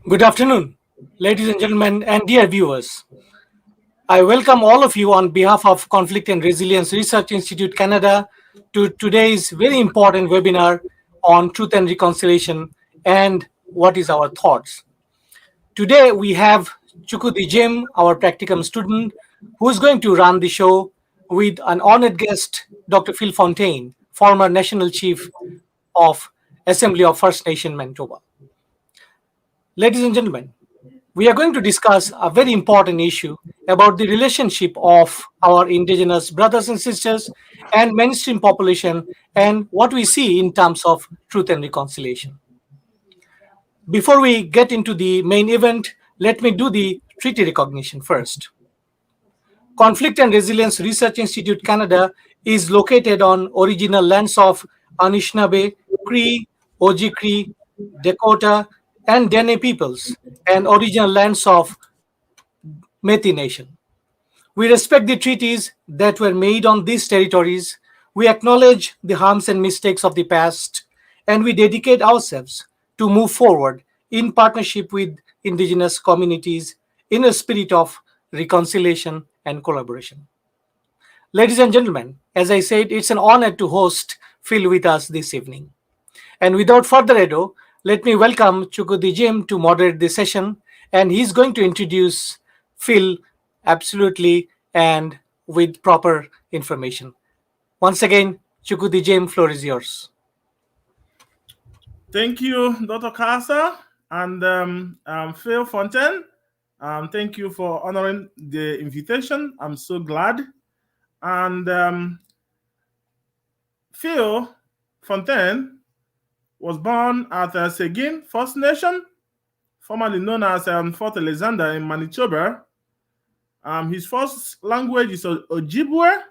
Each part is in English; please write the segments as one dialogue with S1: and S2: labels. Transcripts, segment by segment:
S1: Good afternoon, ladies and gentlemen, and dear viewers. I welcome all of you on behalf of Conflict and Resilience Research Institute Canada to today's very important webinar on truth and reconciliation and what is our thoughts. Today we have Chukwudi Jieme, our practicum student, who is going to run the show with an honored guest, Dr. Phil Fontaine, former National Chief of Assembly of First Nation Manitoba. Ladies and gentlemen, we are going to discuss a very important issue about the relationship of our Indigenous brothers and sisters and mainstream population and what we see in terms of truth and reconciliation. Before we get into the main event, let me do the treaty recognition first. Conflict and Resilience Research Institute Canada is located on original lands of Anishinaabe, Cree, Oji-Cree, Dakota, and Dene peoples, and original lands of Métis Nation. We respect the treaties that were made on these territories. We acknowledge the harms and mistakes of the past, and we dedicate ourselves to move forward in partnership with Indigenous communities in a spirit of reconciliation and collaboration. Ladies and gentlemen, as I said, it's an honor to host Phil with us this evening. And without further ado, let me welcome Chukwudi Jieme to moderate this session. And he's going to introduce Phil absolutely and with proper information. Once again, Chukwudi Jieme, floor is yours.
S2: Thank you, Dr. Casa and Phil Fontaine. Thank you for honoring the invitation. I'm so glad. And Phil Fontaine was born at Sagkeeng First Nation, formerly known as Fort Alexander in Manitoba. His first language is Ojibwe.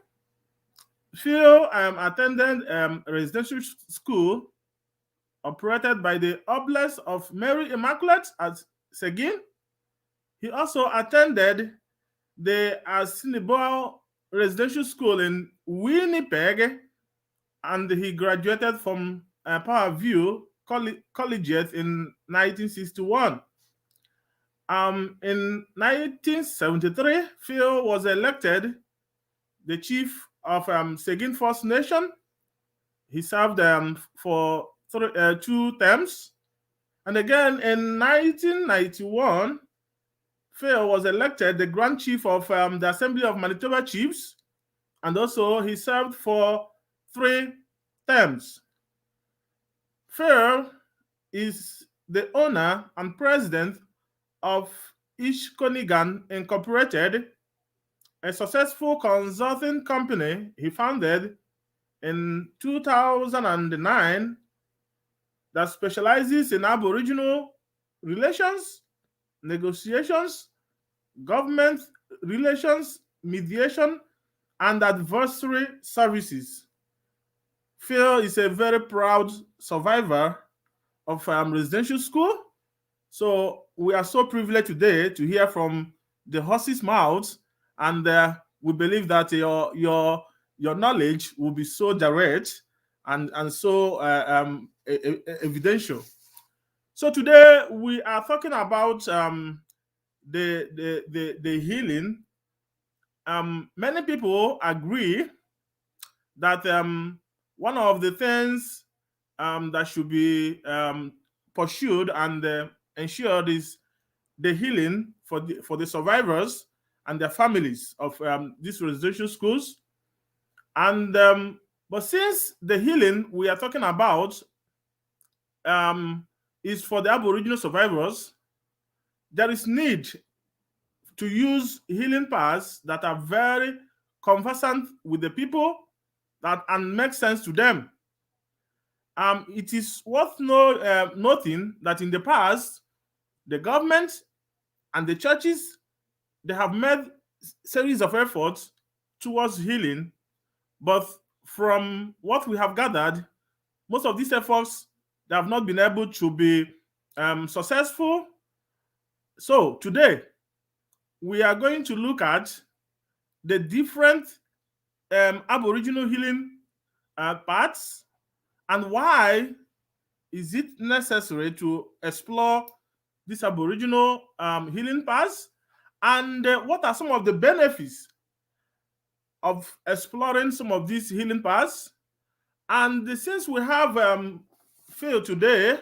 S2: Phil attended residential school operated by the Oblast of Mary Immaculate at Sagkeeng. He also attended the Assiniboine Residential School in Winnipeg, and he graduated from Powerview Collegiate in 1961. In 1973, Phil was elected the chief of Sagkeeng First Nation. He served for 2 terms. And again, in 1991, Phil was elected the Grand Chief of the Assembly of Manitoba Chiefs, and also he served for 3 terms. Phil is the owner and president of Ishkonigan Incorporated, a successful consulting company he founded in 2009 that specializes in Aboriginal relations, negotiations, government relations, mediation, and adversary services. Phil is a very proud survivor of residential school. So we are so privileged today to hear from the horse's mouth, and we believe that your knowledge will be so direct and so evidential. So today we are talking about the healing. Many people agree that one of the things that should be pursued and ensured is the healing for the survivors and their families of these residential schools. And but since the healing we are talking about is for the Aboriginal survivors, there is need to use healing paths that are very conversant with the people and make sense to them. It is worth noting that in the past, the government and the churches, they have made series of efforts towards healing, but from what we have gathered, most of these efforts, they have not been able to be successful. So today, we are going to look at the different Aboriginal healing paths and why is it necessary to explore these Aboriginal healing paths, and what are some of the benefits of exploring some of these healing paths. And since we have Phil today,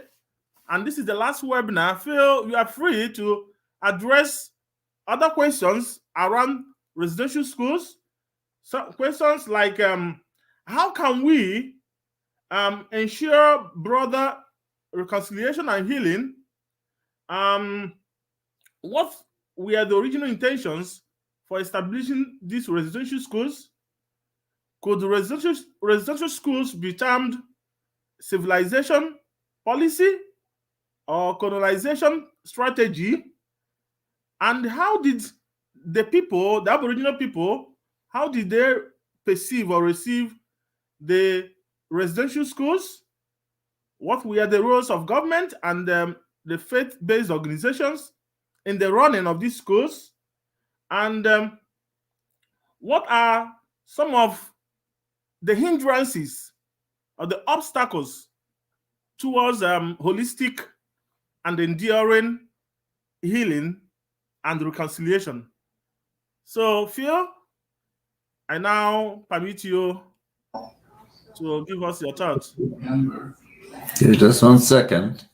S2: and this is the last webinar, Phil, you are free to address other questions around residential schools. So questions like, how can we ensure broader reconciliation and healing? What were the original intentions for establishing these residential schools? Could the residential schools be termed civilization policy or colonization strategy? And how did the people, the Aboriginal people, how did they perceive or receive the residential schools? What were the roles of government and the faith-based organizations in the running of these schools? And what are some of the hindrances or the obstacles towards holistic and enduring healing and reconciliation? So, Phil, I now permit you to give us your thoughts.
S3: Just 1 second.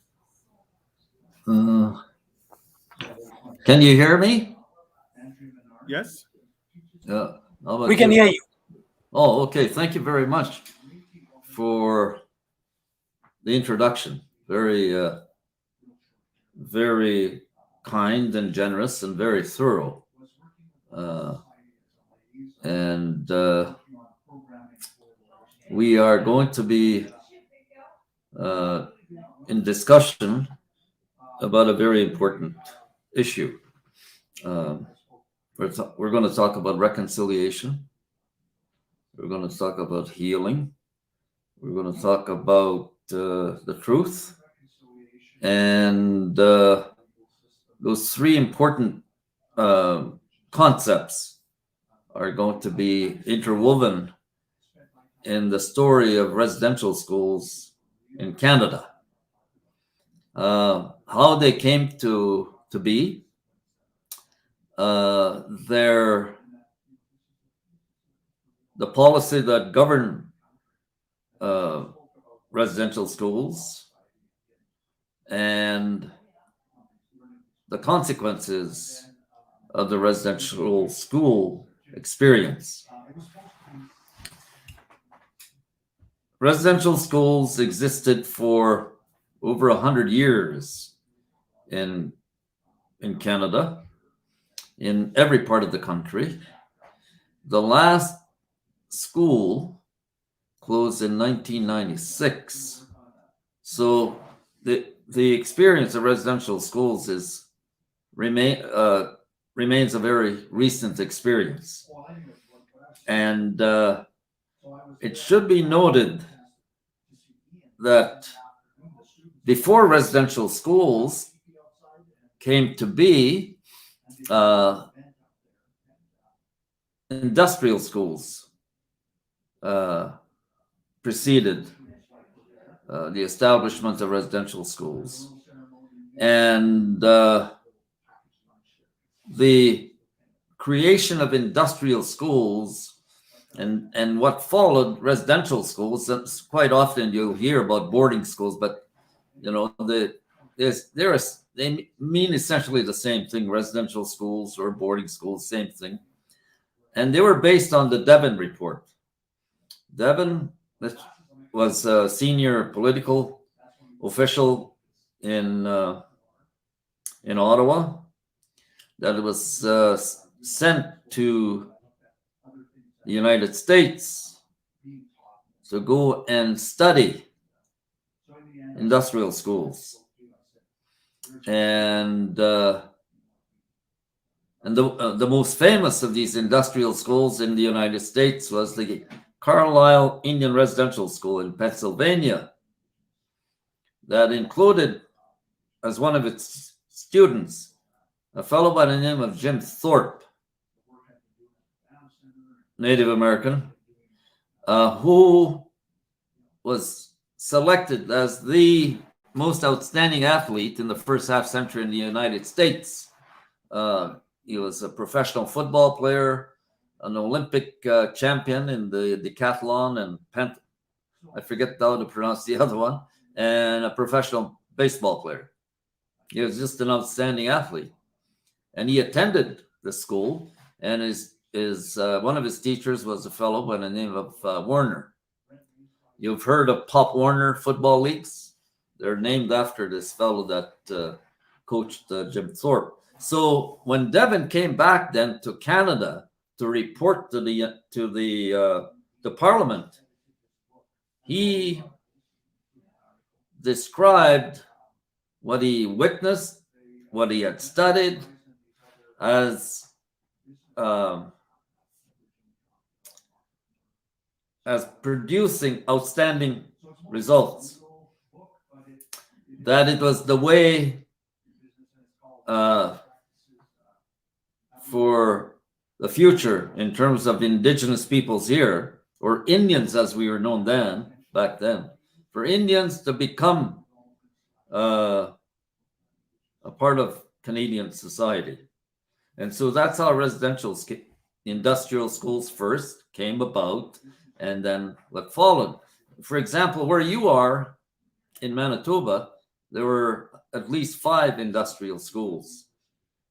S3: Can you hear me?
S2: Yes.
S1: We can hear you.
S3: Oh, okay. Thank you very much for the introduction. Very, very kind and generous and very thorough. We are going to be in discussion about a very important issue. We're going to talk about reconciliation. We're going to talk about healing. We're going to talk about the truth. And those three important concepts are going to be interwoven in the story of residential schools in Canada. How they came to be, the policy that governed residential schools, and the consequences of the residential school experience. Residential schools existed for over 100 years in Canada, in every part of the country. The last school closed in 1996. So the experience of residential schools remains a very recent experience. And it should be noted that before residential schools came to be, industrial schools preceded the establishment of residential schools. And the creation of industrial schools and what followed residential schools, that's quite often you'll hear about boarding schools, but you know, they mean essentially the same thing, residential schools or boarding schools, same thing. And they were based on the Devon Report. Devon was a senior political official in Ottawa that was sent to the United States to go and study industrial schools. And the most famous of these industrial schools in the United States was the Carlisle Indian Residential School in Pennsylvania, that included as one of its students a fellow by the name of Jim Thorpe, Native American, who was selected as the most outstanding athlete in the first half century in the United States. He was a professional football player, an Olympic champion in the decathlon and I forget how to pronounce the other one, and a professional baseball player. He was just an outstanding athlete. And he attended the school, and his one of his teachers was a fellow by the name of Warner. You've heard of Pop Warner football leagues? They're named after this fellow that coached Jim Thorpe. So when Devin came back then to Canada to report to the Parliament, he described what he witnessed, what he had studied, as producing outstanding results. That it was the way for the future in terms of Indigenous peoples here, or Indians as we were known back then, for Indians to become a part of Canadian society. And so that's how industrial schools first came about, and then what followed. For example, where you are in Manitoba, there were at least 5 industrial schools,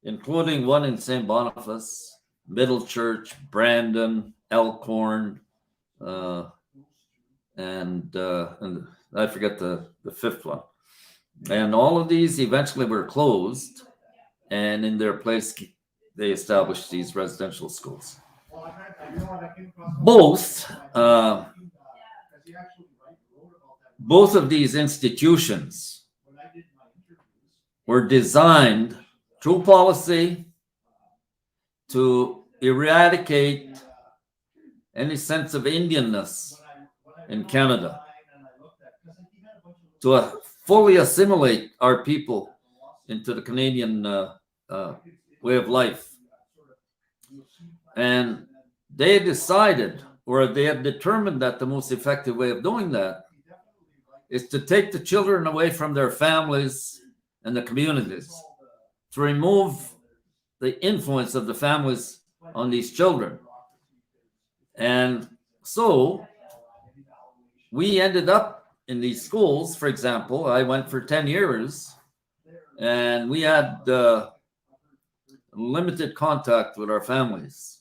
S3: including one in St. Boniface, Middle Church, Brandon, Elkhorn, and I forget the 5th one. And all of these eventually were closed, and in their place, they established these residential schools. Both of these institutions were designed through policy to eradicate any sense of Indianness in Canada, to fully assimilate our people into the Canadian way of life. And they decided, or they had determined, that the most effective way of doing that is to take the children away from their families and the communities, to remove the influence of the families on these children. And so we ended up in these schools. For example, I went for 10 years, and we had limited contact with our families.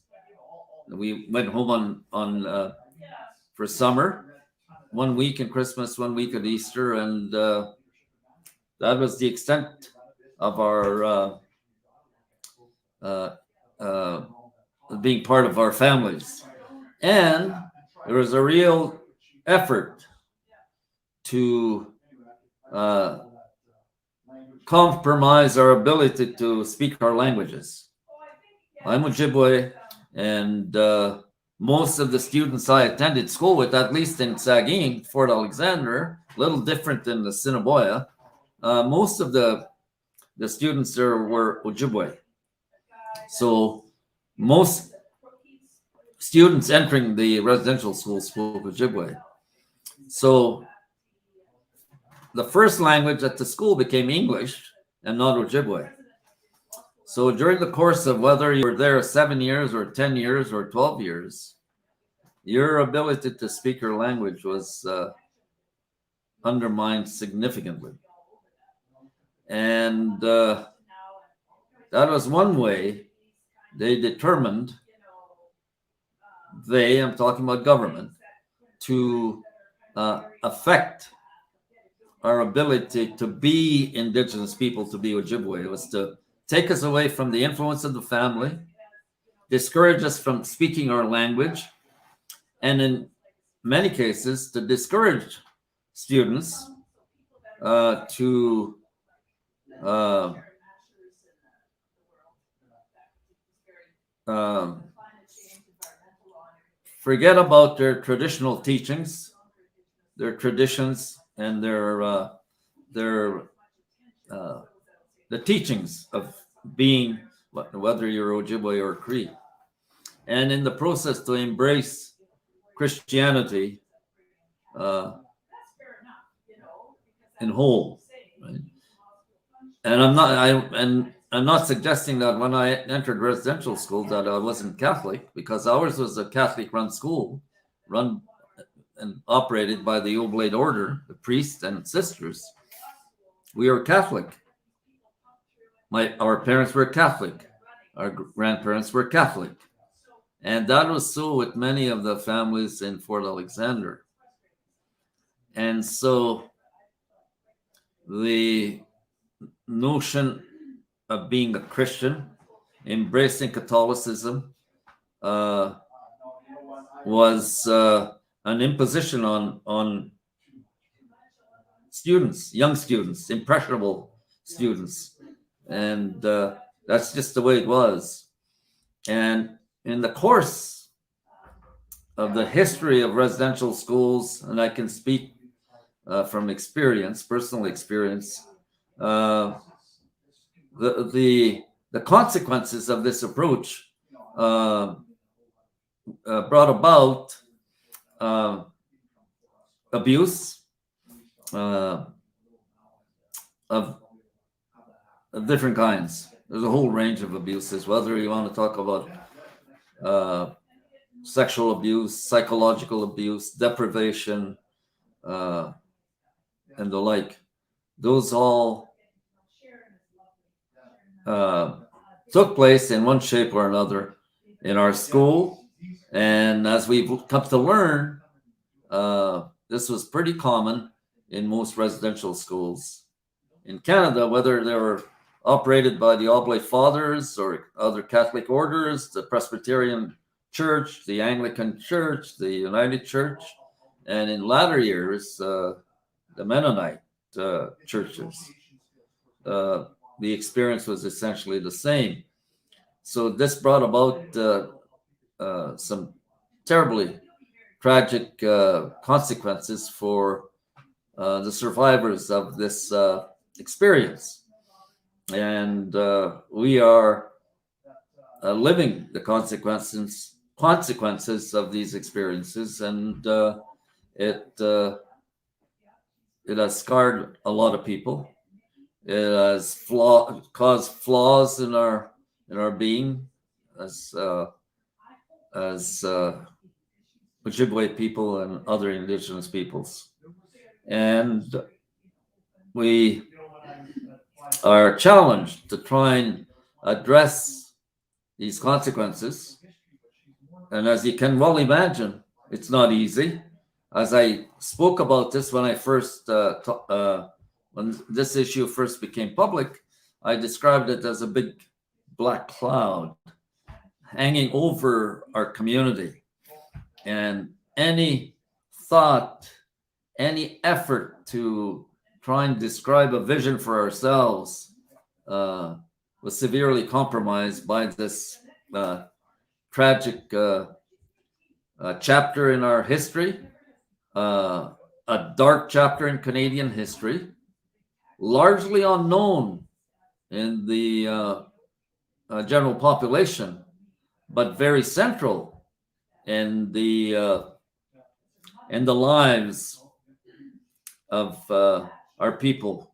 S3: We went home on for summer, 1 week in Christmas, 1 week at Easter, and that was the extent of our being part of our families. And there was a real effort to compromise our ability to speak our languages. I'm Ojibwe, and most of the students I attended school with, at least in Sagkeeng, Fort Alexander, a little different than the Assiniboia, most of the students there were Ojibwe. So most students entering the residential schools spoke Ojibwe. So the first language at the school became English and not Ojibwe. So during the course of whether you were there 7 years or 10 years or 12 years, your ability to speak your language was undermined significantly. And that was one way they determined, I'm talking about government, to affect our ability to be Indigenous people, to be Ojibwe. It was to take us away from the influence of the family, discourage us from speaking our language, and in many cases, to discourage students to forget about their traditional teachings, their traditions, and the teachings of being, whether you're Ojibwe or Cree, and in the process to embrace Christianity in whole. right? And I'm not suggesting that when I entered residential school that I wasn't Catholic, because ours was a Catholic-run school, run and operated by the Oblate Order, the priests and sisters. We were Catholic. Our parents were Catholic. Our grandparents were Catholic. And that was so with many of the families in Fort Alexander. And so the notion of being a Christian, embracing Catholicism, was an imposition on students, young students, impressionable students. And that's just the way it was. And in the course of the history of residential schools, and I can speak from experience, personal experience, the consequences of this approach brought about abuse of different kinds. There's a whole range of abuses, whether you want to talk about sexual abuse, psychological abuse, deprivation, and the like. Those all took place in one shape or another in our school. And as we've come to learn, this was pretty common in most residential schools in Canada, whether they were operated by the Oblate Fathers or other Catholic orders, the Presbyterian Church, the Anglican Church, the United Church, and in latter years, the Mennonite churches. The experience was essentially the same. So this brought about some terribly tragic consequences for the survivors of this experience. And we are living the consequences of these experiences, and it has scarred a lot of people. It has caused flaws in our being as Ojibwe people and other Indigenous peoples, and we are challenged to try and address these consequences. And as you can well imagine, it's not easy. As I spoke about this when I first, when this issue first became public, I described it as a big black cloud hanging over our community. And any thought, any effort to try and describe a vision for ourselves was severely compromised by this tragic chapter in our history, a dark chapter in Canadian history, largely unknown in the general population, but very central in the lives of our people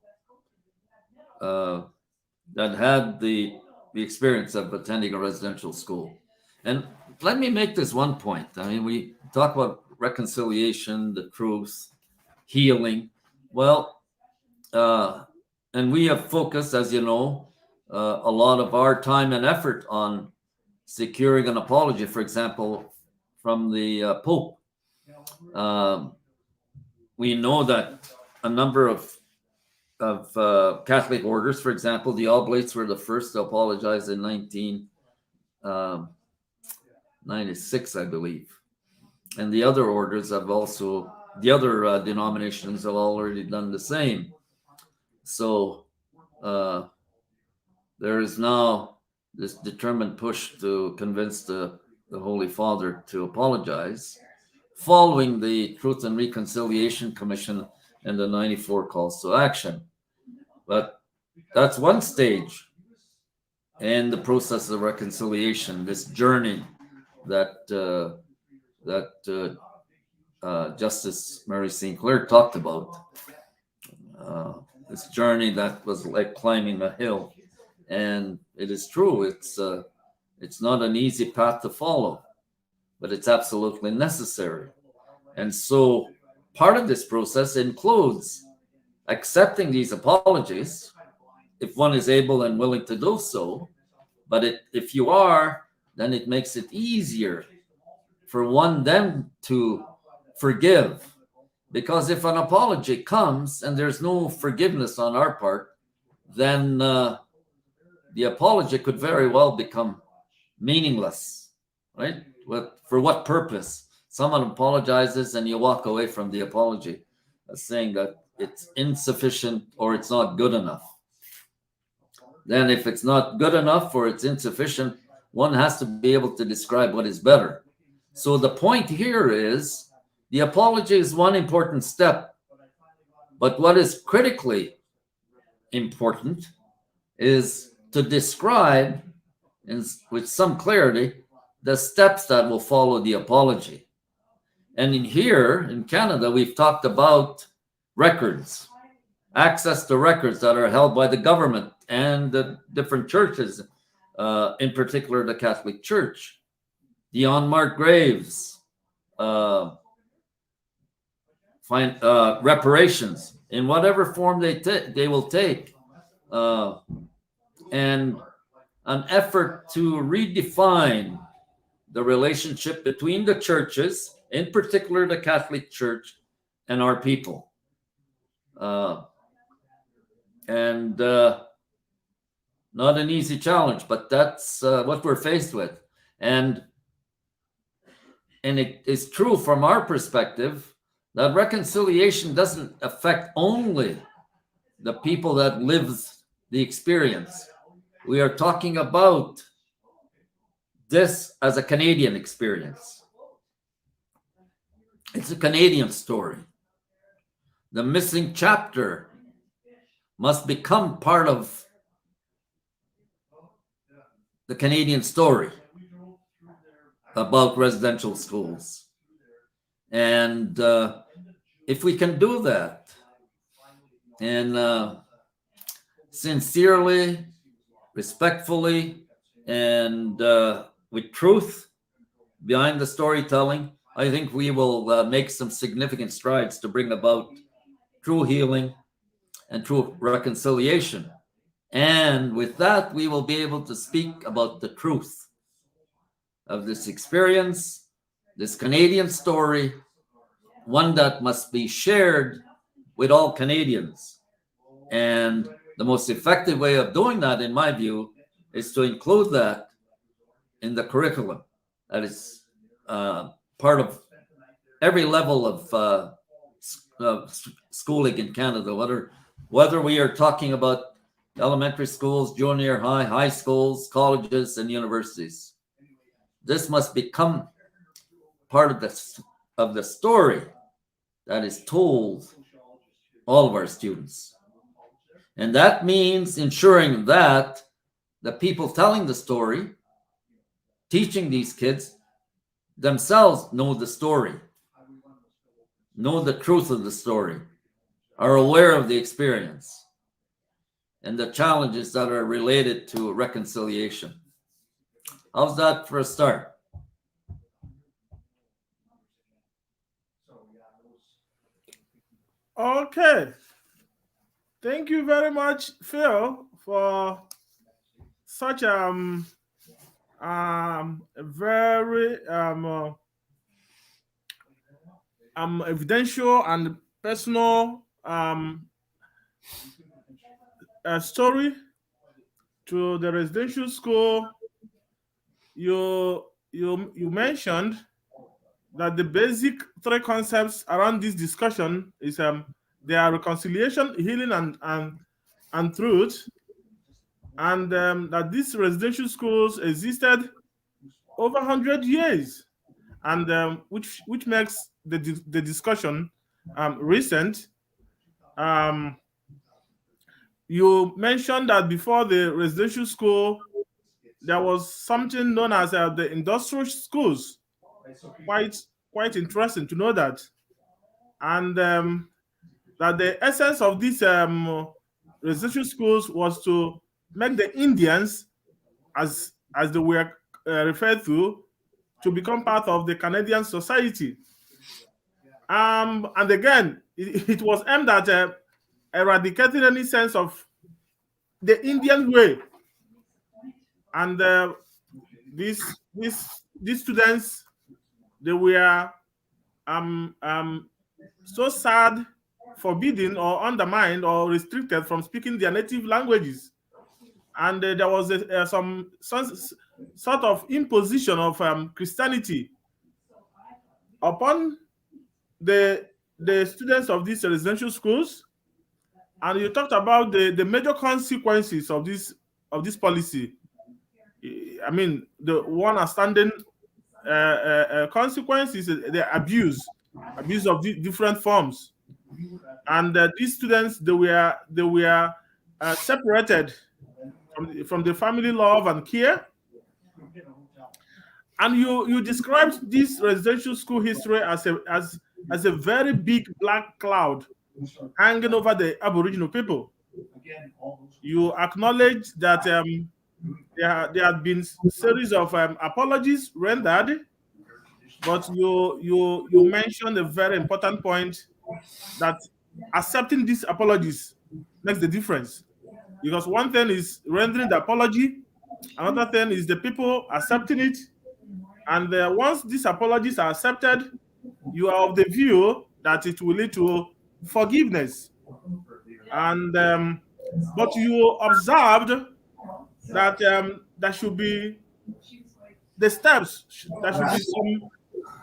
S3: that had the experience of attending a residential school. And let me make this one point. I mean, we talk about reconciliation, the truth, healing. Well, and we have focused, as you know, a lot of our time and effort on securing an apology, for example, from the Pope. We know that a number of Catholic orders, for example, the Oblates were the first to apologize in 1996, I believe. And the other orders have also, the other denominations have already done the same. So there is now this determined push to convince the Holy Father to apologize, following the Truth and Reconciliation Commission and the 94 calls to action. But that's one stage in the process of reconciliation, this journey that Justice Mary St. Clair talked about. this journey that was like climbing a hill. And it is true, it's not an easy path to follow, but it's absolutely necessary. And so part of this process includes accepting these apologies if one is able and willing to do so. But if you are, then it makes it easier for one then to forgive. Because if an apology comes and there's no forgiveness on our part, then the apology could very well become meaningless, right? For what purpose? Someone apologizes and you walk away from the apology saying that it's insufficient or it's not good enough. Then if it's not good enough or it's insufficient, one has to be able to describe what is better. So the point here is the apology is one important step, but what is critically important is to describe with some clarity the steps that will follow the apology. And here in Canada, we've talked about records, access to records that are held by the government and the different churches, in particular the Catholic Church, the unmarked graves, reparations in whatever form they will take, and an effort to redefine the relationship between the churches, in particular the Catholic Church, and our people. And not an easy challenge, but that's what we're faced with. And it is true from our perspective that reconciliation doesn't affect only the people that live the experience. We are talking about this as a Canadian experience. It's a Canadian story. The missing chapter must become part of the Canadian story about residential schools. And if we can do that and sincerely, respectfully, and with truth behind the storytelling, I think we will make some significant strides to bring about true healing and true reconciliation. And with that, we will be able to speak about the truth of this experience, this Canadian story, one that must be shared with all Canadians. And the most effective way of doing that, in my view, is to include that in the curriculum. That is part of every level of schooling in Canada, whether we are talking about elementary schools, junior high, high schools, colleges, and universities. This must become part of the story that is told all of our students. And that means ensuring that the people telling the story, teaching these kids, themselves know the story, know the truth of the story, are aware of the experience and the challenges that are related to reconciliation. How's that for a start?
S2: Okay. Thank you very much, Phil, for such a very evidential and personal story to the residential school. You mentioned that the basic three concepts around this discussion is they are reconciliation, healing, and truth, and that these residential schools existed over 100 years, and which makes the discussion recent. You mentioned that before the residential school, there was something known as the industrial schools. Quite interesting to know that. And that the essence of these residential schools was to make the Indians, as they were referred to become part of the Canadian society. And again, it was aimed at eradicating any sense of the Indian way. And these students, they were so sad, forbidden, or undermined, or restricted from speaking their native languages. And there was some sort of imposition of Christianity upon the students of these residential schools. And you talked about the major consequences of this policy. I mean, the one outstanding consequence is the abuse of different forms. And these students, they were separated from the family love and care. And you described this residential school history as a very big black cloud hanging over the Aboriginal people. You acknowledge that there have been series of apologies rendered, but you mentioned a very important point, that accepting these apologies makes the difference. Because one thing is rendering the apology, another thing is the people accepting it. And once these apologies are accepted, you are of the view that it will lead to forgiveness. And but you observed that there should be the steps, there should be some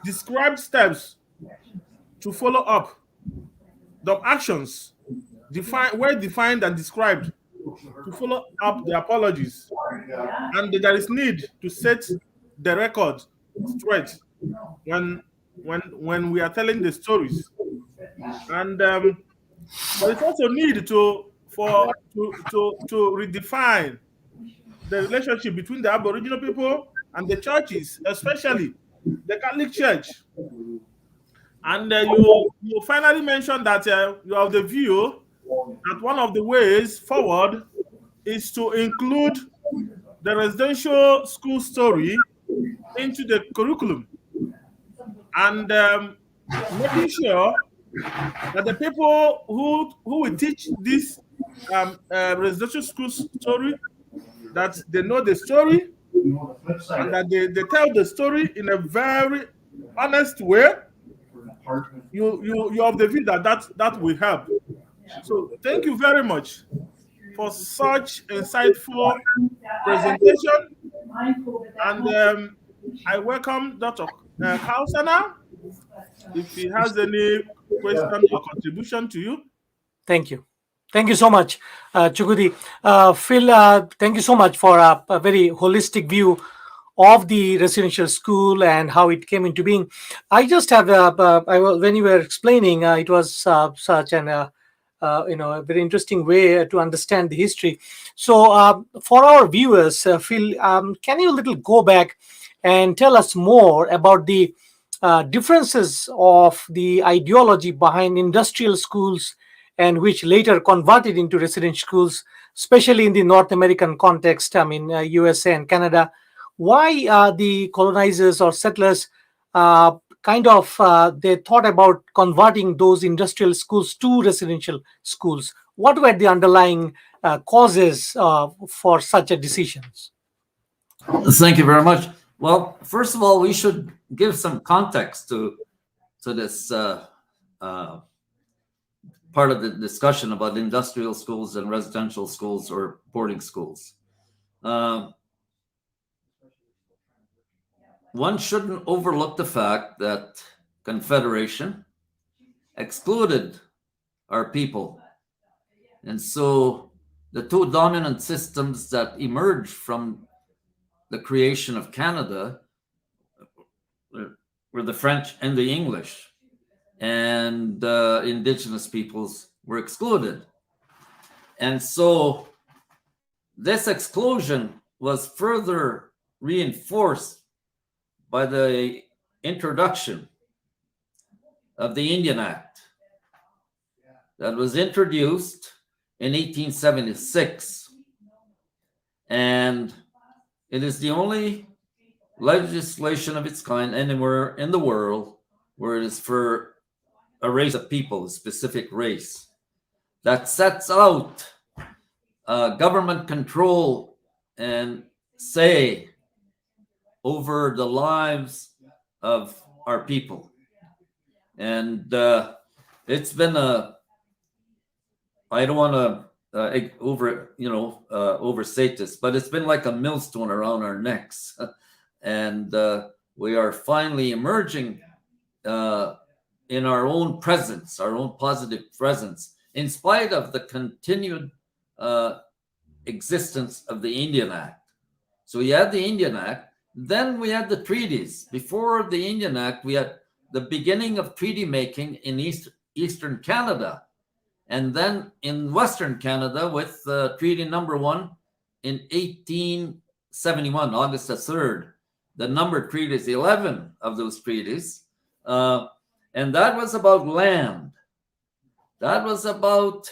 S2: described steps to follow up, the actions defined and described to follow up the apologies. And there is need to set the record straight when we are telling the stories. And but it's also need to redefine the relationship between the Aboriginal people and the churches, especially the Catholic Church. And you finally mentioned that you have the view that one of the ways forward is to include the residential school story into the curriculum, and making sure that the people who will teach this residential school story, that they know the story, and that they tell the story in a very honest way. You have the view that will help. So thank you very much for such insightful presentation. And I welcome Dr. Kausana, if he has any question or contribution to you.
S1: Thank you. Thank you so much, Chukwudi. Phil, thank you so much for a very holistic view of the residential school and how it came into being. I just have, when you were explaining, it was such an a very interesting way to understand the history. So for our viewers, Phil, can you little go back and tell us more about the differences of the ideology behind industrial schools, and which later converted into residential schools, especially in the North American context, I mean, USA and Canada? Why the colonizers or settlers they thought about converting those industrial schools to residential schools? What were the underlying causes for such a decisions?
S3: Thank you very much. Well, first of all, we should give some context to this part of the discussion about industrial schools and residential schools or boarding schools. One shouldn't overlook the fact that Confederation excluded our people. And so the two dominant systems that emerged from the creation of Canada were the French and the English, and Indigenous peoples were excluded. And so this exclusion was further reinforced by the introduction of the Indian Act that was introduced in 1876. And it is the only legislation of its kind anywhere in the world where it is for a race of people, a specific race, that sets out government control and say over the lives of our people. And it's been I don't want to overstate this, but it's been like a millstone around our necks. And we are finally emerging in our own presence, our own positive presence, in spite of the continued existence of the Indian Act. So we had the Indian Act, then we had the treaties. Before the Indian Act, we had the beginning of treaty making in Eastern Canada, and then in Western Canada with Treaty Number 1 in 1871, August the 3rd. The numbered treaties, 11 of those treaties, and that was about land. That was about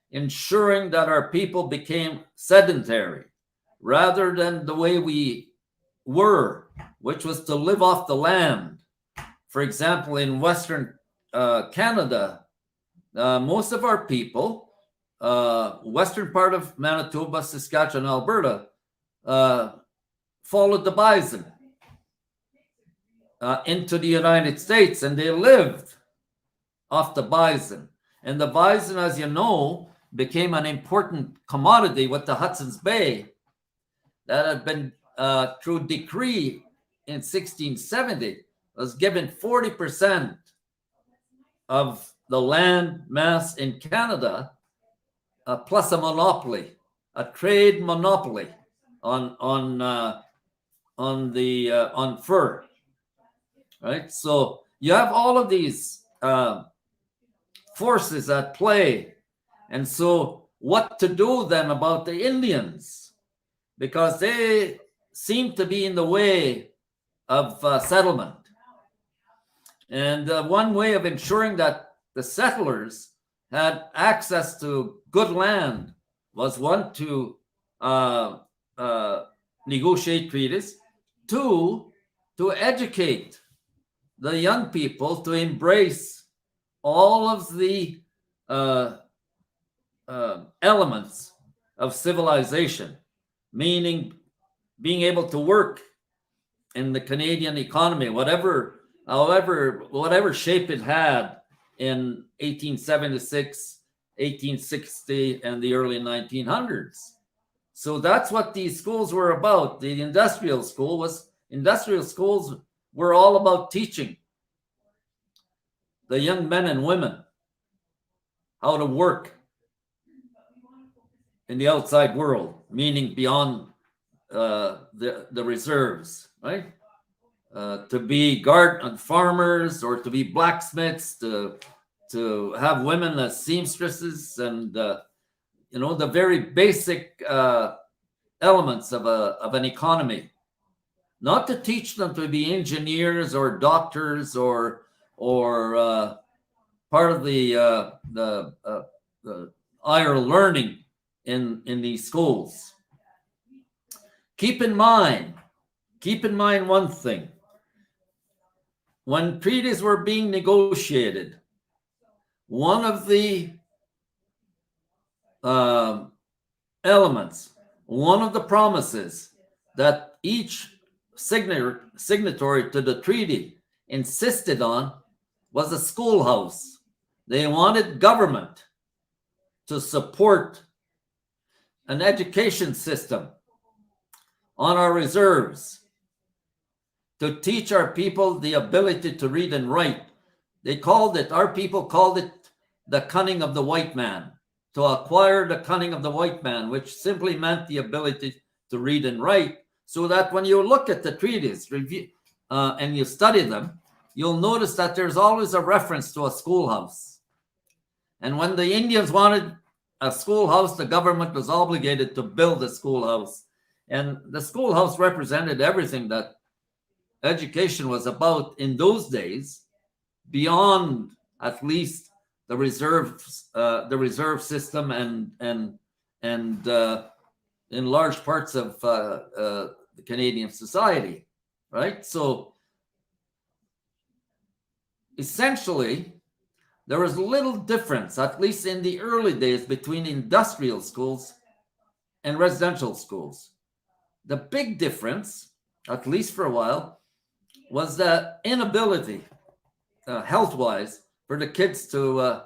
S3: ensuring that our people became sedentary rather than the way we were, which was to live off the land. For example, in Western Canada, most of our people, western part of Manitoba, Saskatchewan, Alberta, followed the bison into the United States, and they lived off the bison. And the bison, as you know, became an important commodity with the Hudson's Bay that had been, through decree in 1670, was given 40% of the land mass in Canada, plus a monopoly, a trade monopoly on fur. Right, so you have all of these forces at play, and so what to do then about the Indians, because they seem to be in the way of settlement. And one way of ensuring that the settlers had access to good land was, one, to negotiate treaties, two, to educate the young people to embrace all of the elements of civilization, meaning being able to work in the Canadian economy, whatever shape it had in 1876, 1860, and the early 1900s. So that's what these schools were about. The industrial schools were all about teaching the young men and women how to work in the outside world, meaning beyond the reserves, right? To be farmers, or to be blacksmiths, to have women as seamstresses, and the very basic elements of an economy. Not to teach them to be engineers or doctors or part of the higher learning in these schools. Keep in mind one thing. When treaties were being negotiated, one of the elements, one of the promises that each signatory to the treaty insisted on was a schoolhouse. They wanted government to support an education system on our reserves, to teach our people the ability to read and write. Our people called it the cunning of the white man, to acquire the cunning of the white man, which simply meant the ability to read and write, so that when you look at the treaties and you study them, you'll notice that there's always a reference to a schoolhouse. And when the Indians wanted a schoolhouse, the government was obligated to build a schoolhouse. And the schoolhouse represented everything that education was about in those days, beyond at least the reserve system and in large parts of the Canadian society, right? So essentially, there was little difference, at least in the early days, between industrial schools and residential schools. The big difference, at least for a while, was the inability, health-wise, for the kids to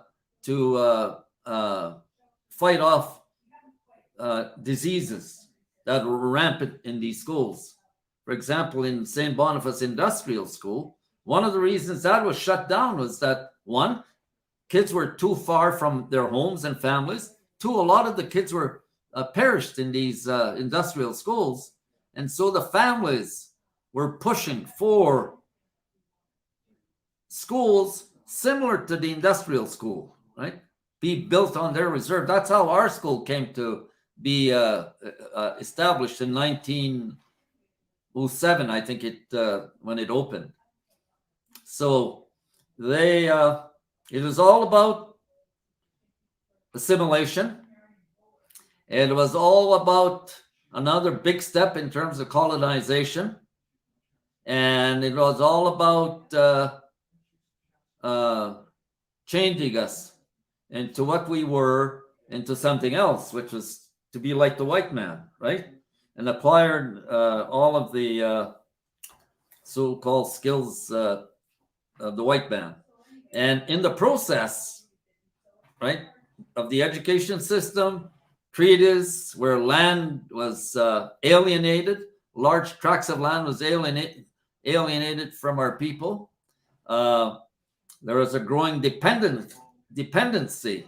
S3: fight off diseases that were rampant in these schools. For example, in St. Boniface Industrial School, one of the reasons that was shut down was that, one, kids were too far from their homes and families. Two, a lot of the kids were perished in these industrial schools. And so the families were pushing for schools similar to the industrial school, right? Be built on their reserve. That's how our school came to be established in 1907, I think when it opened. So it was all about assimilation. It was all about another big step in terms of colonization. And it was all about changing us into what we were into something else, which was to be like the white man, right? And acquired all of the so-called skills of the white man. And in the process, right, of the education system, treaties where land was alienated, large tracts of land was alienated from our people. There was a growing dependency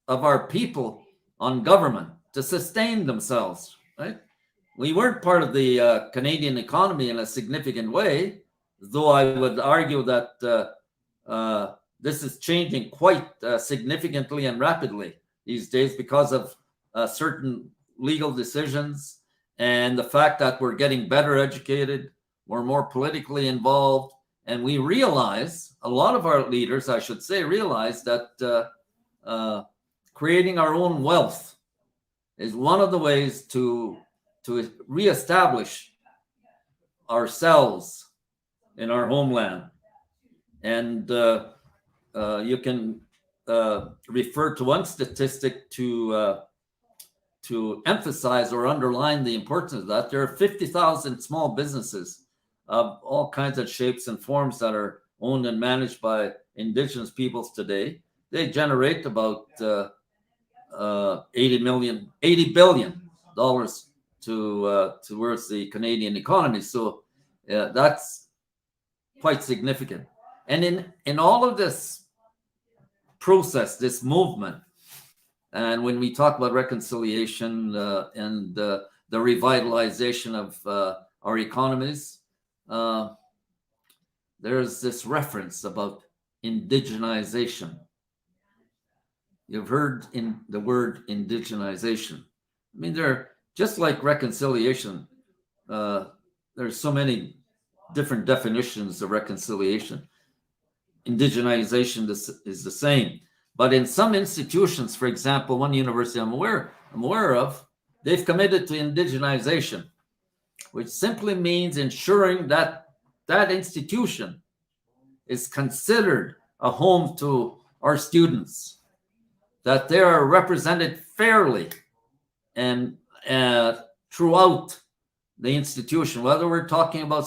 S3: of our people on government to sustain themselves, right? We weren't part of the Canadian economy in a significant way, though I would argue that this is changing quite significantly and rapidly these days because of certain legal decisions and the fact that we're getting better educated, we're more politically involved, and we realize, a lot of our leaders, I should say, realize that creating our own wealth is one of the ways to reestablish ourselves in our homeland. And you can refer to one statistic to emphasize or underline the importance of that. There are 50,000 small businesses of all kinds of shapes and forms that are owned and managed by Indigenous peoples today. They generate about $80 billion towards the Canadian economy. So that's quite significant. And in all of this process, this movement, and when we talk about reconciliation and the revitalization of our economies, there's this reference about indigenization. You've heard in the word indigenization. I mean, they're just like reconciliation. There's so many different definitions of reconciliation. Indigenization is the same. But in some institutions, for example, one university I'm aware of, they've committed to indigenization, which simply means ensuring that that institution is considered a home to our students, that they are represented fairly and throughout the institution, whether we're talking about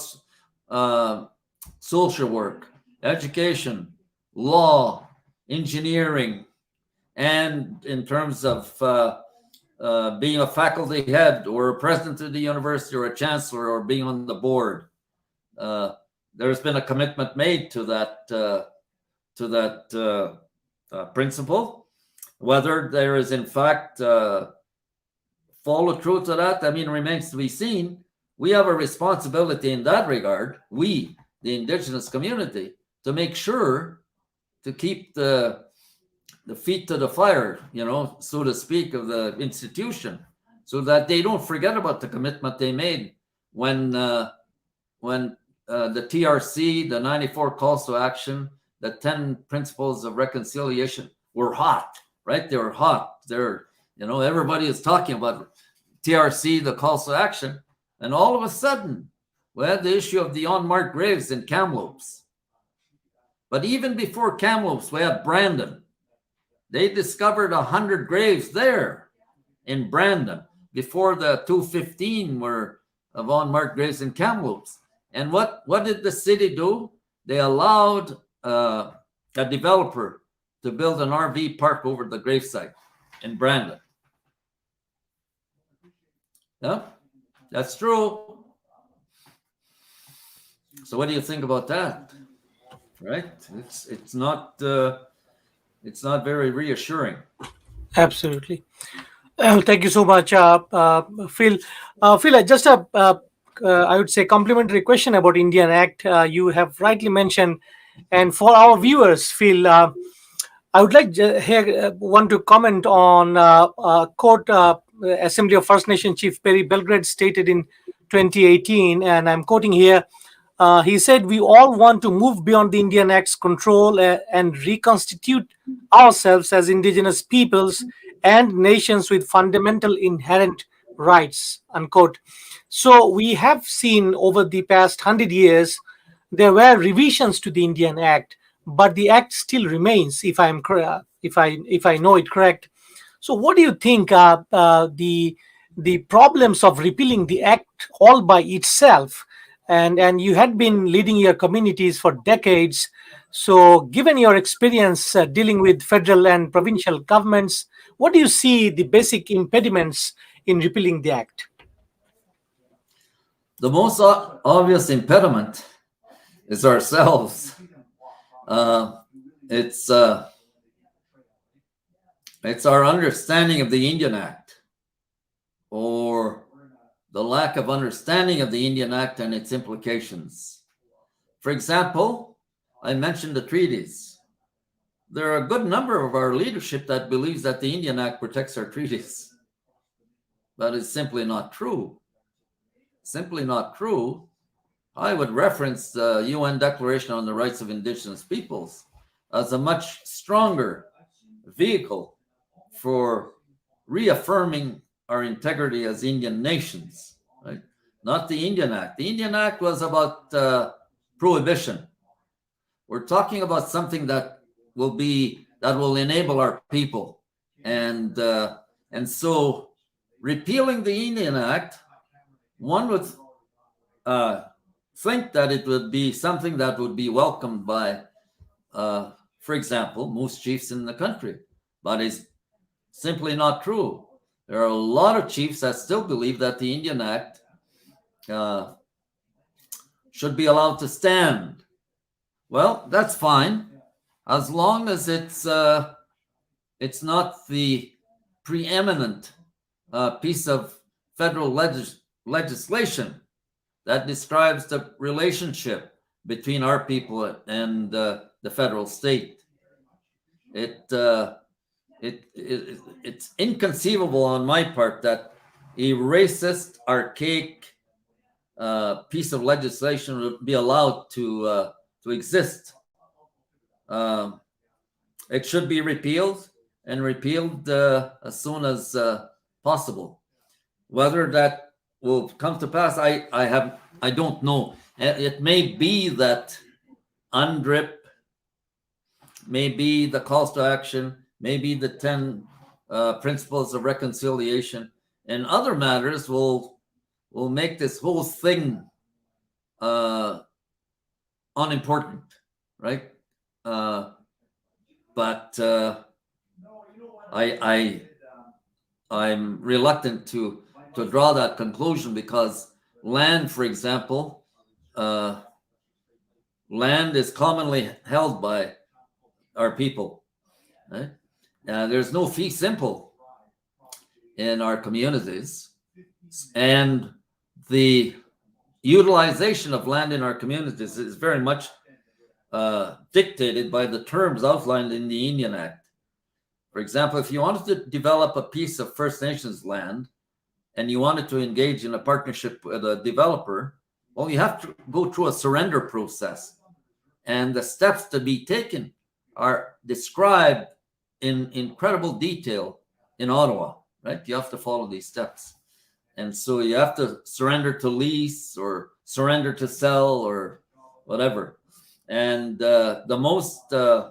S3: social work, education, law, engineering, and in terms of being a faculty head or a president of the university or a chancellor or being on the board. There's been a commitment made to that principle. Whether there is in fact follow through to that, I mean, remains to be seen. We have a responsibility in that regard, we, the Indigenous community, to make sure to keep the feet to the fire, so to speak, of the institution, so that they don't forget about the commitment they made when the TRC, the 94 calls to action, the 10 principles of reconciliation were hot, right? They were hot. Everybody is talking about TRC, the calls to action. And all of a sudden, we had the issue of the unmarked graves in Kamloops. But even before Kamloops, we had Brandon. They discovered 100 graves there in Brandon before the 215 were of unmarked graves in Kamloops. And what did the city do? They allowed a developer to build an RV park over the gravesite in Brandon. Yeah, that's true. So what do you think about that? Right? It's not very reassuring.
S1: Absolutely. Thank you so much, Phil. Phil, just I would say complimentary question about Indian Act. You have rightly mentioned, and for our viewers, Phil, I would like want to comment on quote Assembly of First Nation Chief Perry Belgrade stated in 2018, and I'm quoting here. He said, "We all want to move beyond the Indian Act's control and reconstitute ourselves as indigenous peoples and nations with fundamental inherent rights," unquote. So we have seen over the past 100 years, there were revisions to the Indian Act, but the Act still remains, if I know it correct. So what do you think the problems of repealing the Act all by itself? And you had been leading your communities for decades. So given your experience dealing with federal and provincial governments, what do you see the basic impediments in repealing the Act?
S3: The most obvious impediment is ourselves. It's our understanding of the Indian Act, or the lack of understanding of the Indian Act and its implications. For example, I mentioned the treaties. There are a good number of our leadership that believes that the Indian Act protects our treaties. That is simply not true. Simply not true. I would reference the UN Declaration on the Rights of Indigenous Peoples as a much stronger vehicle for reaffirming our integrity as Indian nations, right? Not the Indian Act. The Indian Act was about prohibition. We're talking about something that will enable our people, and so repealing the Indian Act, one would think that it would be something that would be welcomed by, for example, most chiefs in the country, but it's simply not true. There are a lot of chiefs that still believe that the Indian Act should be allowed to stand. Well, that's fine, as long as it's not the preeminent piece of federal legislation that describes the relationship between our people and the federal state. It's inconceivable on my part that a racist, archaic piece of legislation would be allowed to exist. It should be repealed as soon as possible. Whether that will come to pass, I don't know. It may be that UNDRIP, maybe the calls to action, maybe the 10 principles of reconciliation, and other matters will make this whole thing unimportant, right? But I'm reluctant to draw that conclusion, because land, for example, land is commonly held by our people, right? There's no fee simple in our communities, and the utilization of land in our communities is very much dictated by the terms outlined in the Indian Act. For example, if you wanted to develop a piece of First Nations land and you wanted to engage in a partnership with a developer, well, you have to go through a surrender process. And the steps to be taken are described in incredible detail in Ottawa, right? You have to follow these steps. And so you have to surrender to lease or surrender to sell or whatever. And the most, how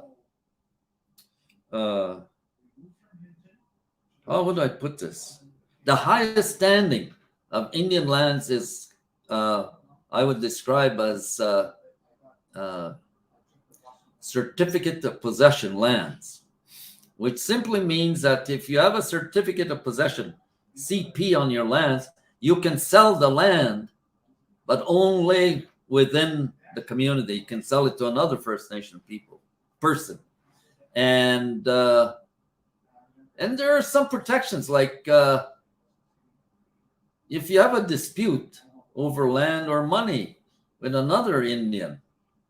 S3: would I put this? The highest standing of Indian lands is, I would describe as certificate of possession lands, which simply means that if you have a certificate of possession, CP, on your lands, you can sell the land, but only within the community. You can sell it to another First Nation person. And there are some protections, like if you have a dispute over land or money with another Indian,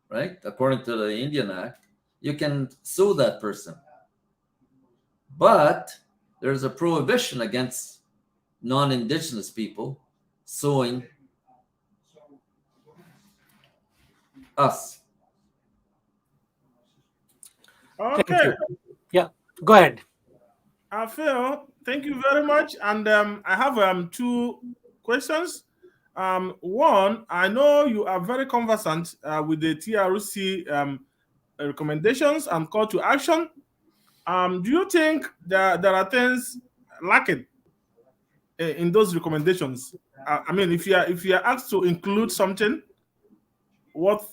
S3: right, according to the Indian Act, you can sue that person. But there's a prohibition against non-Indigenous people suing us.
S2: Okay.
S1: Yeah, go ahead.
S2: Phil, thank you very much. And I have two questions. One, I know you are very conversant with the TRC recommendations and call to action. Do you think there are things lacking in those recommendations? I mean, if you are asked to include something, what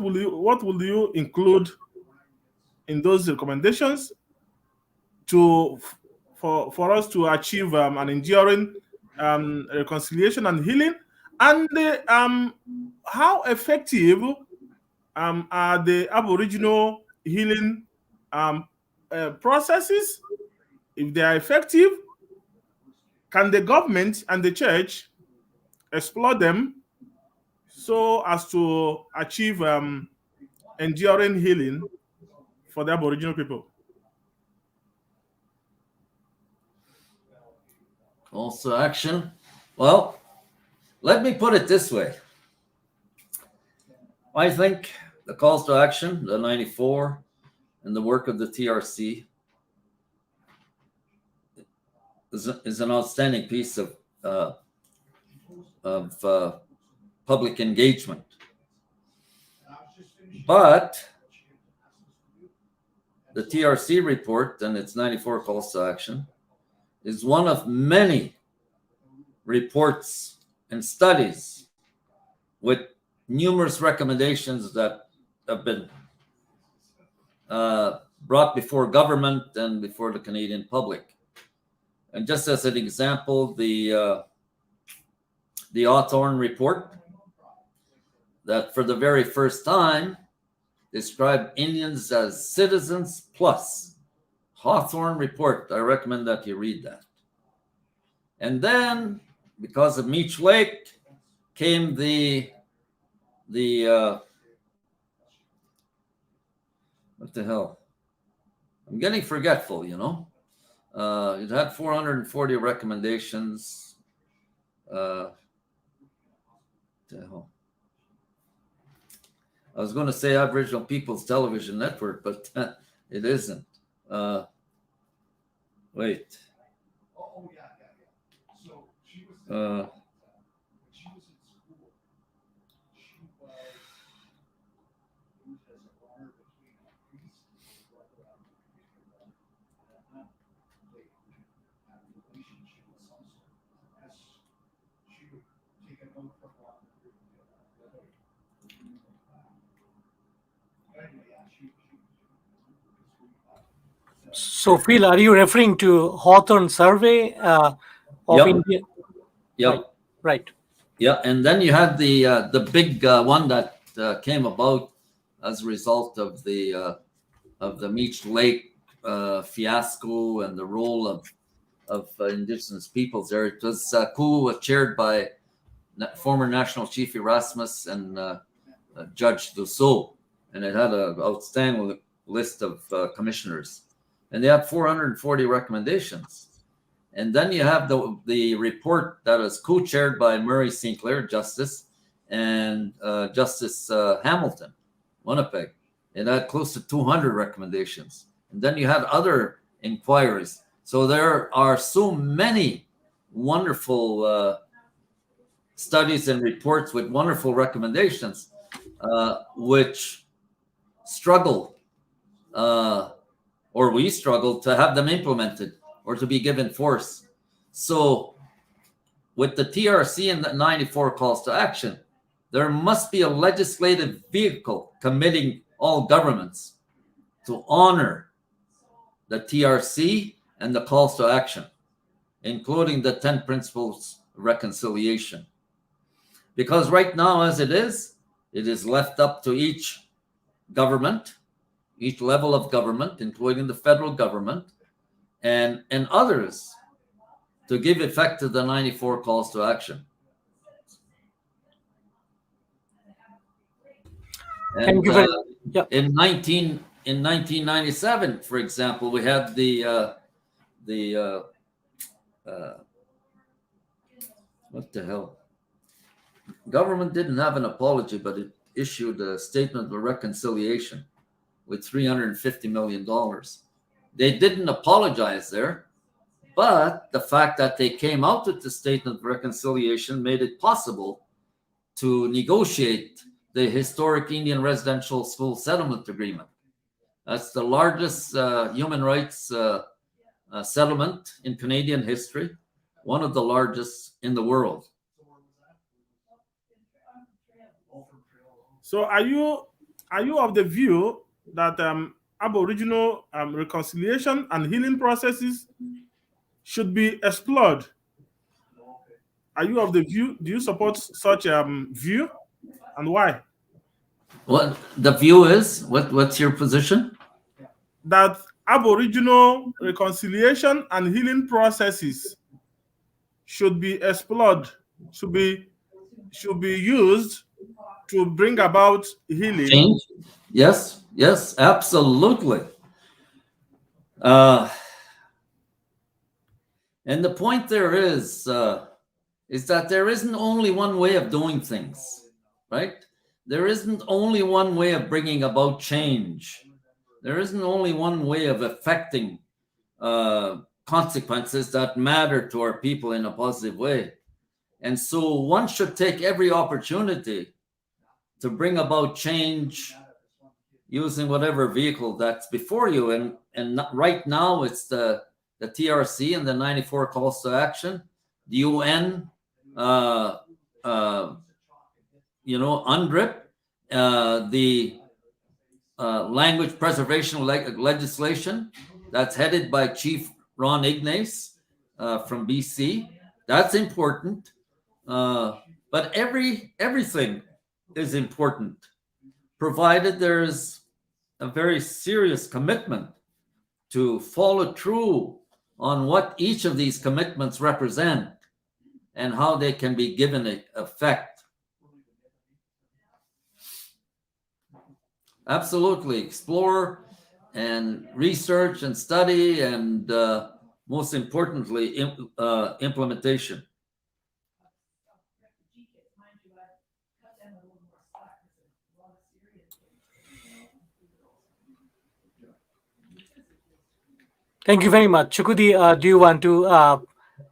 S2: will you include in those recommendations for us to achieve an enduring reconciliation and healing? And how effective are the Aboriginal healing processes? If they are effective, can the government and the church explore them so as to achieve enduring healing for the Aboriginal people?
S3: Also action. Well, let me put it this way. I think the calls to action, the 94, and the work of the TRC is an outstanding piece of public engagement. But the TRC report and its 94 calls to action is one of many reports and studies with numerous recommendations that have been brought before government and before the Canadian public. And just as an example, the Hawthorn Report, that for the very first time described Indians as citizens plus. Hawthorn Report, I recommend that you read that. And then, because of Meech Lake, came the what the hell? I'm getting forgetful, you know. It had 440 recommendations. The hell? I was going to say Aboriginal People's Television Network, but it isn't. Wait.
S1: So, Phil, are you referring to Hawthorn survey of
S3: Yep.
S1: India?
S3: Yep.
S1: Right.
S3: Yeah, and then you had the big one that came about as a result of the Meech Lake fiasco and the role of Indigenous peoples there. It was a coup chaired by former National Chief Erasmus and Judge Dussault, and it had an outstanding list of commissioners, and they had 440 recommendations. And then you have the report that was co-chaired by Murray St. Clair, Justice, and Justice Hamilton. Winnipeg. It had close to 200 recommendations. And then you had other inquiries. So there are so many wonderful studies and reports with wonderful recommendations, which struggle, or we struggle to have them implemented or to be given force. So with the TRC and the 94 calls to action, there must be a legislative vehicle committing all governments to honor the TRC and the calls to action, including the 10 principles of reconciliation. Because right now, as it is left up to each government, each level of government, including the federal government and others, to give effect to the 94 calls to action. And in 1997, for example, we had the what the hell? Government didn't have an apology, but it issued a statement of reconciliation with $350 million. They didn't apologize there, but the fact that they came out with the statement of reconciliation made it possible to negotiate the historic Indian Residential School Settlement Agreement. That's the largest human rights settlement in Canadian history, one of the largest in the world.
S2: So are you of the view that Aboriginal reconciliation and healing processes should be explored? Are you of the view? Do you support such view, and why?
S3: What the view is? What's your position?
S2: That Aboriginal reconciliation and healing processes should be explored, should be used to bring about healing.
S3: Change? Yes, absolutely. And the point there is that there isn't only one way of doing things, right? There isn't only one way of bringing about change. There isn't only one way of affecting consequences that matter to our people in a positive way. And so one should take every opportunity to bring about change using whatever vehicle that's before you. And right now it's the TRC and the 94 calls to action, the UN, UNDRIP, the language preservation legislation that's headed by Chief Ron Ignace from BC. That's important. But everything is important, provided there's a very serious commitment to follow through on what each of these commitments represent and how they can be given effect. Absolutely. Explore and research and study, and most importantly, implementation.
S1: Thank you very much. Chukwudi, do you want to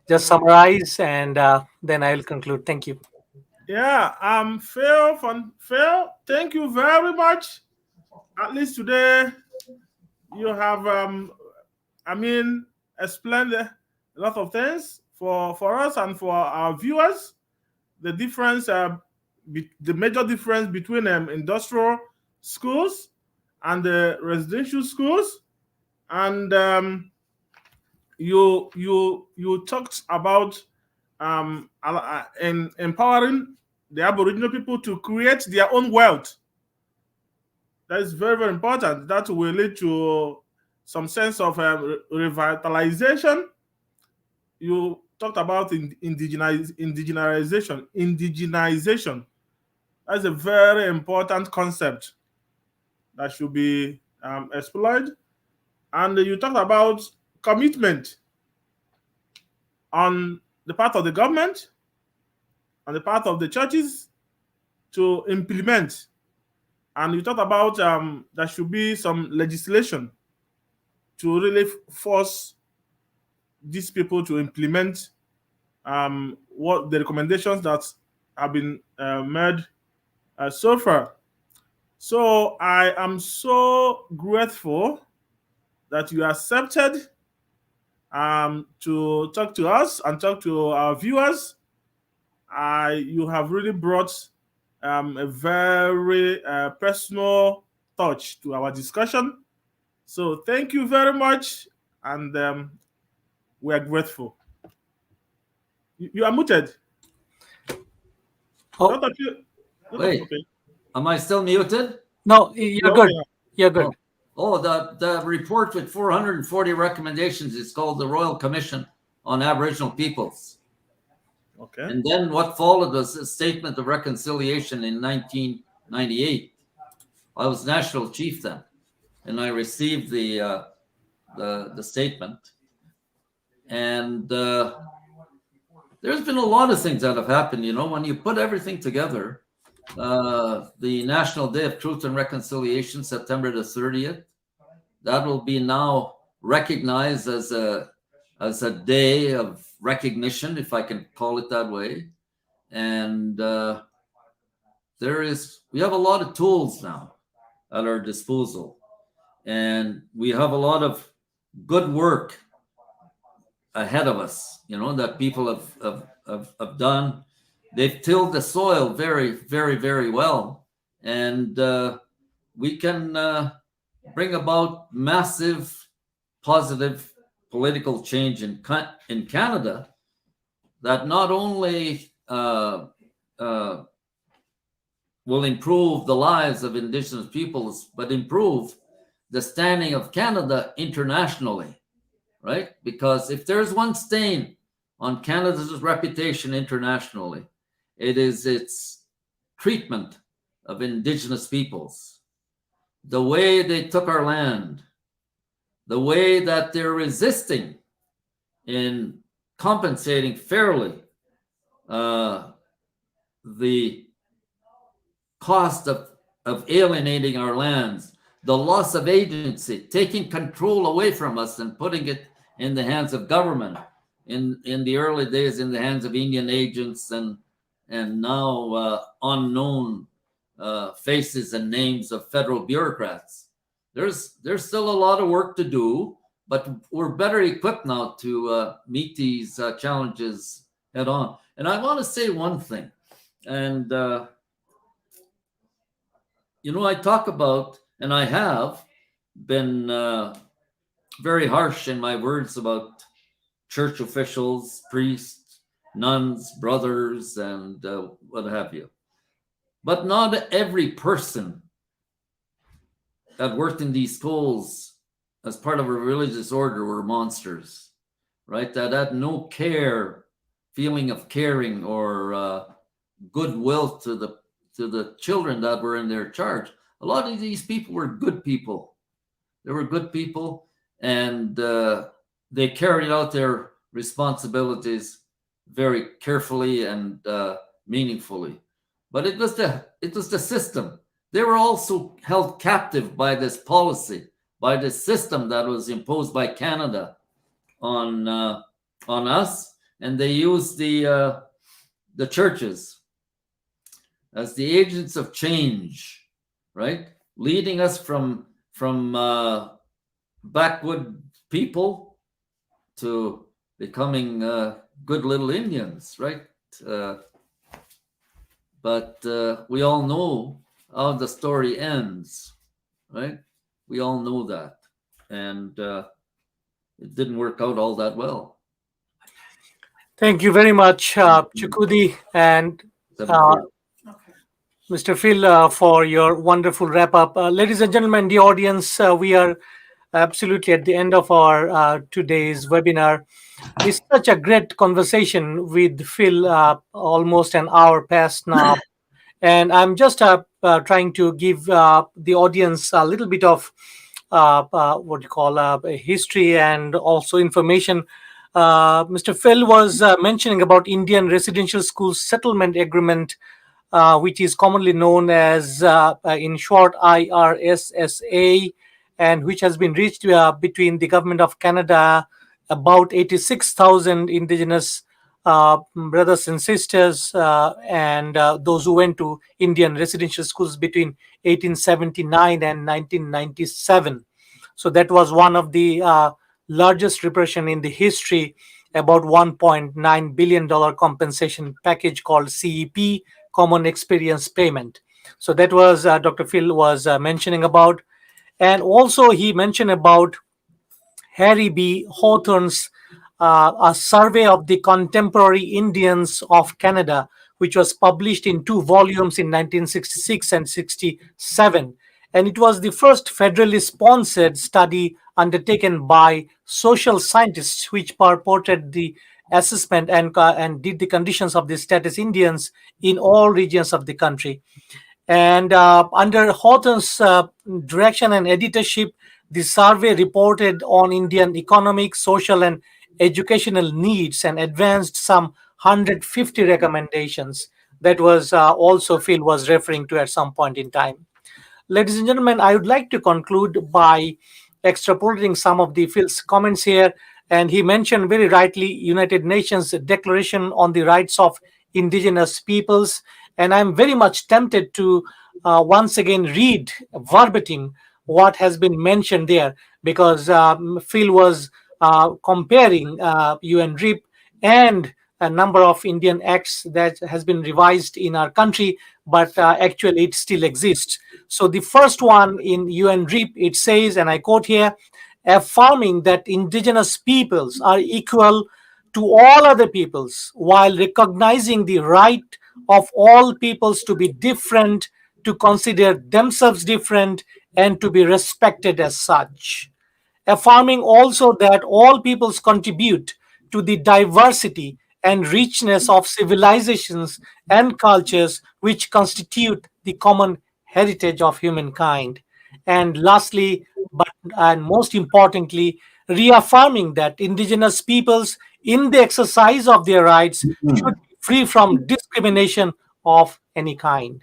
S1: just summarize, and then I'll conclude? Thank you.
S2: Yeah, Phil, thank you very much. At least today, you have, explained a lot of things for us and for our viewers. The difference, the major difference between industrial schools and the residential schools, and you talked about empowering the Aboriginal people to create their own wealth. That is very, very important. That will lead to some sense of revitalization. You talked about indigenization. That's a very important concept that should be explored. And you talked about commitment on the part of the government, on the part of the churches, to implement And you talked about there should be some legislation to really force these people to implement what the recommendations that have been made so far. So I am so grateful that you accepted to talk to us and talk to our viewers. You have really brought a very personal touch to our discussion. So thank you very much, and we are grateful. You are muted.
S1: Oh.
S2: Not that you-
S3: Wait.
S2: okay.
S3: Am I still muted?
S1: No, you're good. You're good.
S3: Oh, the report with 440 recommendations is called the Royal Commission on Aboriginal Peoples.
S2: Okay.
S3: And then what followed was a statement of reconciliation in 1998. I was national chief then, and I received the statement. And there's been a lot of things that have happened. You know, when you put everything together, the National Day of Truth and Reconciliation, September the 30th, that will be now recognized as a day of recognition, if I can call it that way. And we have a lot of tools now at our disposal, and we have a lot of good work ahead of us, you know, that people have done. They've tilled the soil very, very, very well, and we can bring about massive positive political change in Canada that not only will improve the lives of Indigenous peoples, but improve the standing of Canada internationally, right? Because if there's one stain on Canada's reputation internationally, it is its treatment of Indigenous peoples. The way they took our land, the way that they're resisting in compensating fairly the cost of alienating our lands, the loss of agency, taking control away from us and putting it in the hands of government. In the early days, in the hands of Indian agents and now unknown faces and names of federal bureaucrats. There's still a lot of work to do, but we're better equipped now to meet these challenges head on. And I want to say one thing, and you know, I talk about, and I have been very harsh in my words about church officials, priests, nuns, brothers, and what have you. But not every person that worked in these schools as part of a religious order were monsters, right? That had no feeling of caring or goodwill to the children that were in their charge. A lot of these people were good people. They were good people, and they carried out their responsibilities very carefully and meaningfully. But it was the system. They were also held captive by this policy, by the system that was imposed by Canada on us, and they used the churches as the agents of change, right? Leading us from backwood people to becoming good little Indians, right? But we all know how the story ends, right? We all know that. And it didn't work out all that well.
S1: Thank you very much, Chukwudi and Mr. Phil, for your wonderful wrap up. Ladies and gentlemen, the audience, we are absolutely at the end of our today's webinar. It's such a great conversation with Phil, almost an hour past now. And I'm just trying to give the audience a little bit of what you call history and also information. Mr. Phil was mentioning about Indian Residential School Settlement Agreement which is commonly known as, in short, IRSSA, and which has been reached between the government of Canada, about 86,000 Indigenous brothers and sisters, and those who went to Indian residential schools between 1879 and 1997. So that was one of the largest repression in the history, about $1.9 billion compensation package called CEP, Common Experience Payment. So that was Dr. Phil was mentioning about. And also he mentioned about Harry B. Hawthorne's a survey of the contemporary Indians of Canada, which was published in 2 volumes in 1966 and 67. And it was the first federally sponsored study undertaken by social scientists, which purported the assessment and did the conditions of the status Indians in all regions of the country. And under Hawthorne's direction and editorship, the survey reported on Indian economic, social, and educational needs and advanced some 150 recommendations. That was also Phil was referring to at some point in time. Ladies and gentlemen, I would like to conclude by extrapolating some of the Phil's comments here. And he mentioned very rightly United Nations Declaration on the Rights of Indigenous Peoples. And I'm very much tempted to once again read verbatim what has been mentioned there, because Phil was comparing UNRIP and a number of Indian acts that has been revised in our country, but actually it still exists. So the first one in UNRIP, it says, and I quote here, affirming that indigenous peoples are equal to all other peoples while recognizing the right of all peoples to be different, to consider themselves different, and to be respected as such. Affirming also that all peoples contribute to the diversity and richness of civilizations and cultures which constitute the common heritage of humankind. And lastly, but and most importantly, reaffirming that indigenous peoples, in the exercise of their rights, should be free from discrimination of any kind.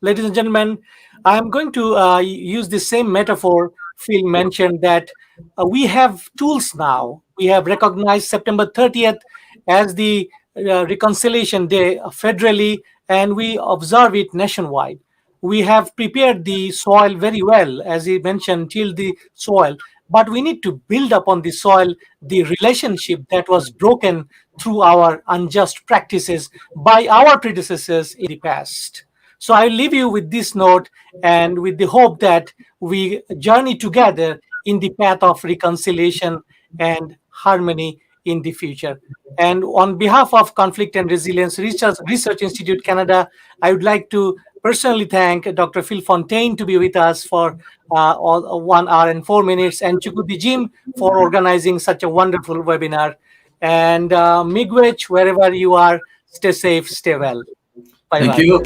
S1: Ladies and gentlemen, I am going to use the same metaphor Phil mentioned, that we have tools now. We have recognized September 30th as the Reconciliation Day federally, and we observe it nationwide. We have prepared the soil very well, as he mentioned, till the soil. But we need to build upon the soil the relationship that was broken through our unjust practices by our predecessors in the past. So I leave you with this note and with the hope that we journey together in the path of reconciliation and harmony in the future. And on behalf of Conflict and Resilience Research Institute Canada, I would like to personally thank Dr. Phil Fontaine to be with us for 1 hour and 4 minutes, and Chukwudi Jieme for organizing such a wonderful webinar. And Miigwech, wherever you are, stay safe, stay well. Bye-bye.
S3: Thank you.